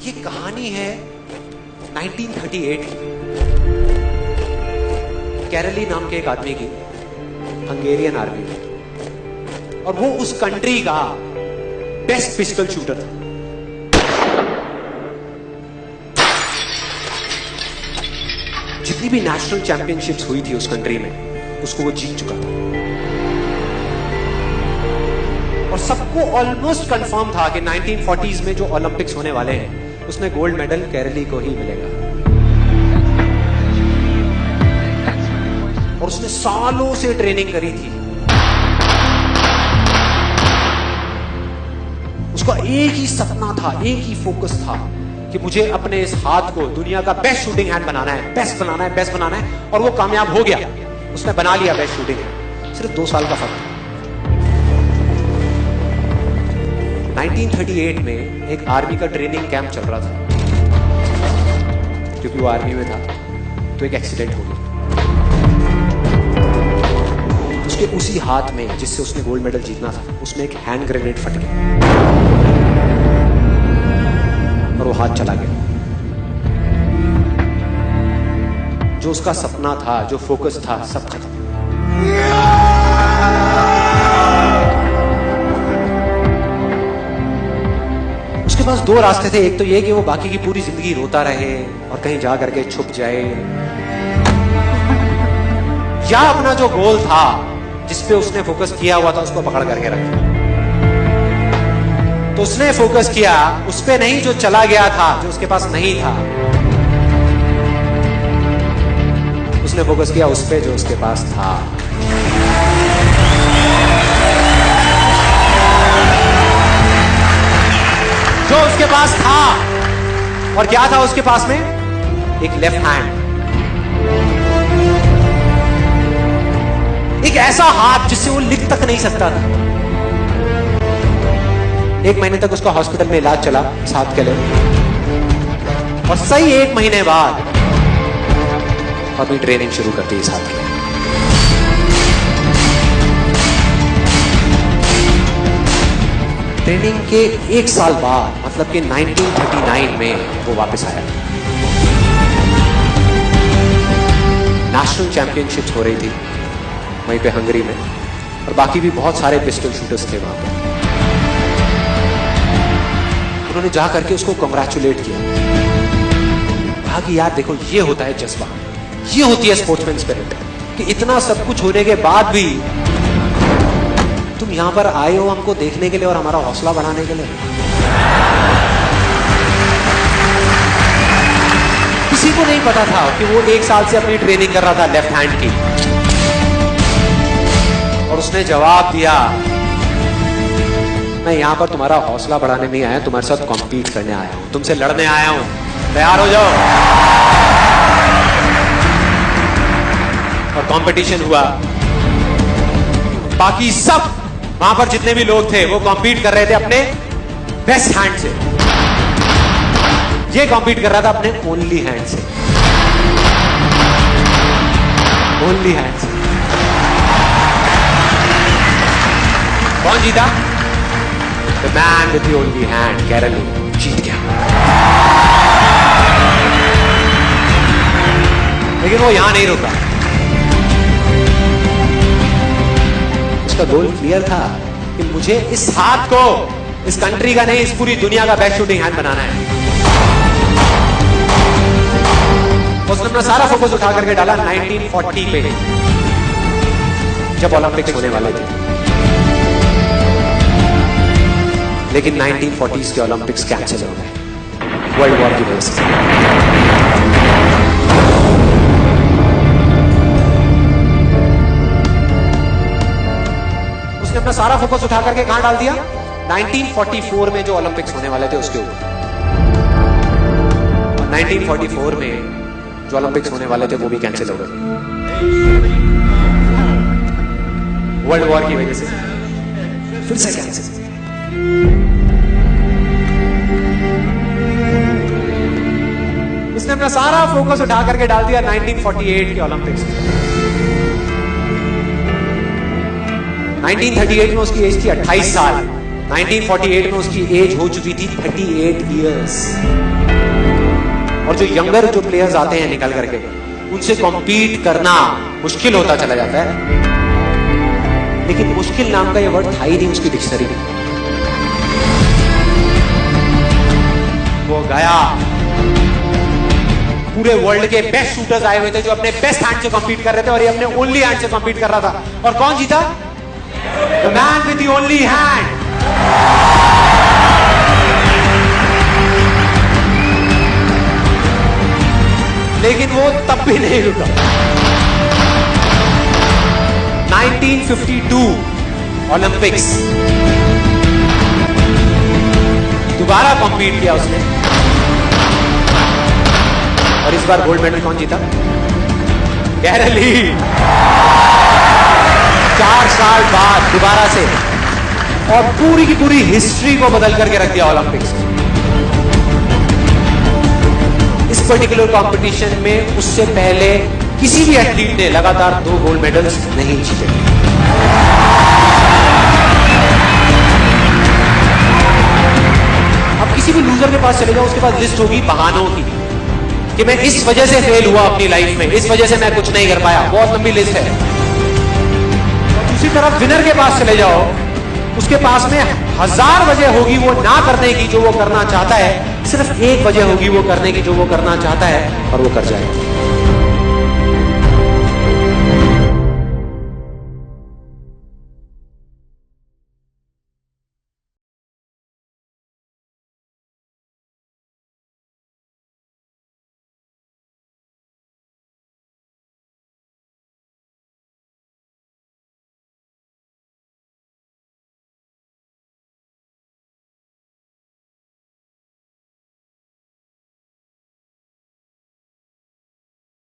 ये कहानी है 1938 की। कैरली नाम के एक आदमी की, हंगेरियन आर्मी में, और वो उस कंट्री का बेस्ट पिस्टल शूटर था। जितनी भी नेशनल चैंपियनशिप्स हुई थी उस कंट्री में, उसको वो जीत चुका था। और सबको ऑलमोस्ट कंफर्म था कि 1940s में जो ओलंपिक्स होने वाले हैं उसमें गोल्ड मेडल केरली को ही मिलेगा। और उसने सालों से ट्रेनिंग करी थी। उसका एक ही सपना था, एक ही फोकस था कि मुझे अपने इस हाथ को दुनिया का बेस्ट शूटिंग हैंड बनाना है, बेस्ट बनाना है, बेस्ट बनाना है। और वो कामयाब हो गया, उसने बना लिया बेस्ट शूटिंग हैंड। सिर्फ 2 साल का फर्क। 1938 में एक आर्मी का ट्रेनिंग कैंप चल रहा था। क्योंकि वो आर्मी में था तो एक एक्सीडेंट हो गया। उसके उसी हाथ में जिससे उसने गोल्ड मेडल जीतना था, उसमें एक हैंड ग्रेनेड फट गया और वो हाथ चला गया। जो उसका सपना था, जो फोकस था, सब खत्म। उसके पास 2 रास्ते थे। एक तो ये कि वो बाकी की पूरी जिंदगी रोता रहे और कहीं जा करके छुप जाए, या अपना जो गोल था जिस पे उसने फोकस किया हुआ था उसको पकड़ करके रखे। तो उसने फोकस किया उस पे नहीं जो चला गया था, जो उसके पास नहीं था। उसने फोकस किया उस पे जो उसके पास था। जो उसके पास था। और क्या था उसके पास में? एक लेफ्ट हैंड, एक ऐसा हाथ जिससे वो लिख तक नहीं सकता था। 1 महीने तक उसका हॉस्पिटल में इलाज चला, 7 के लिए। और सही 1 महीने बाद अपनी ट्रेनिंग शुरू कर दी इस हाथ की। ट्रेनिंग के 1 साल बाद, मतलब कि 1939 में वो वापस आया। नेशनल चैंपियनशिप्स हो रही थी वहीं पे हंगरी में, और बाकी भी बहुत सारे पिस्टल शूटर्स थे वहां पर। उन्होंने जा करके उसको कंग्रेचुलेट किया। कहा कि यार देखो, ये होता है जज्बा, ये होती है स्पोर्ट्समैन स्पिरिट, कि इतना सब कुछ होने के बाद भी तुम यहां पर आए हो हमको देखने के लिए और हमारा हौसला बढ़ाने के लिए। किसी को नहीं पता था कि वो 1 साल से अपनी ट्रेनिंग कर रहा था लेफ्ट हैंड की। और उसने जवाब दिया, मैं यहां पर तुम्हारा हौसला बढ़ाने नहीं आया, तुम्हारे साथ कॉम्पीट करने आया हूं, तुमसे लड़ने आया हूं, तैयार हो जाओ। और कंपटीशन हुआ। बाकी सब वहां पर जितने भी लोग थे वो कॉम्पीट कर रहे थे अपने बेस्ट हैंड से। ये कॉम्पीट कर रहा था अपने ओनली हैंड से। ओनली हैंड से। कौन जीता? The man with the only hand, Kairali जीत गया। लेकिन वो यहां नहीं रुका। उसका गोल क्लियर था कि मुझे इस हाथ को इस कंट्री का नहीं, इस पूरी दुनिया का बेस्ट शूटिंग हैंड बनाना है। उसने अपना सारा फोकस उठा करके डाला 1940 पे, जब ओलंपिक्स होने वाले थे। लेकिन 1940s के ओलंपिक्स कैंसिल हो गए वर्ल्ड वॉर की वजह से। उसने अपना सारा फोकस उठा करके कहां डाल दिया? 1944 में जो ओलंपिक्स होने वाले थे उसके ऊपर। और 1944 में जो ओलंपिक्स होने वाले थे वो भी कैंसिल हो गए वर्ल्ड वॉर की वजह से। फिर से कैंसिल। उसने अपना सारा फोकस उठा करके डाल दिया 1948 के ओलंपिक्स में। 1938 में उसकी एज थी 28 साल, 1948 में उसकी एज हो चुकी थी 38 इयर्स। और जो यंगर जो प्लेयर्स आते हैं निकल करके, उनसे कॉम्पीट करना मुश्किल होता चला जाता है। लेकिन मुश्किल नाम का ये वर्ड था ही नहीं उसकी डिक्शनरी में। वो गया, पूरे वर्ल्ड के बेस्ट शूटर्स आए हुए थे जो अपने बेस्ट हैंड से कॉम्पीट कर रहे थे, और ये अपने ओनली हैंड से कॉम्पीट कर रहा था। और कौन जीता? The man with the only hand. लेकिन वो तब भी नहीं रुका। 1952 ओलंपिक्स, दोबारा कॉम्पीट किया उसने, और इस बार गोल्ड मेडल कौन जीता? गैरल ली। 4 साल बाद दोबारा से, और पूरी की पूरी हिस्ट्री को बदल करके रख दिया ओलंपिक्स में। इस पर्टिकुलर कंपटीशन में उससे पहले किसी भी एथलीट ने लगातार 2 गोल्ड मेडल्स नहीं जीते। अब किसी भी लूजर के पास चले जाओ, उसके पास लिस्ट होगी बहानों की कि मैं इस वजह से फेल हुआ अपनी लाइफ में, इस वजह से मैं कुछ नहीं कर पाया। बहुत लंबी लिस्ट है। दूसरी तरफ विनर के पास चले जाओ, उसके पास में 1000 वजह होगी वो ना करने की जो वो करना चाहता है, सिर्फ एक वजह होगी वो करने की जो वो करना चाहता है, और वो कर जाएगा।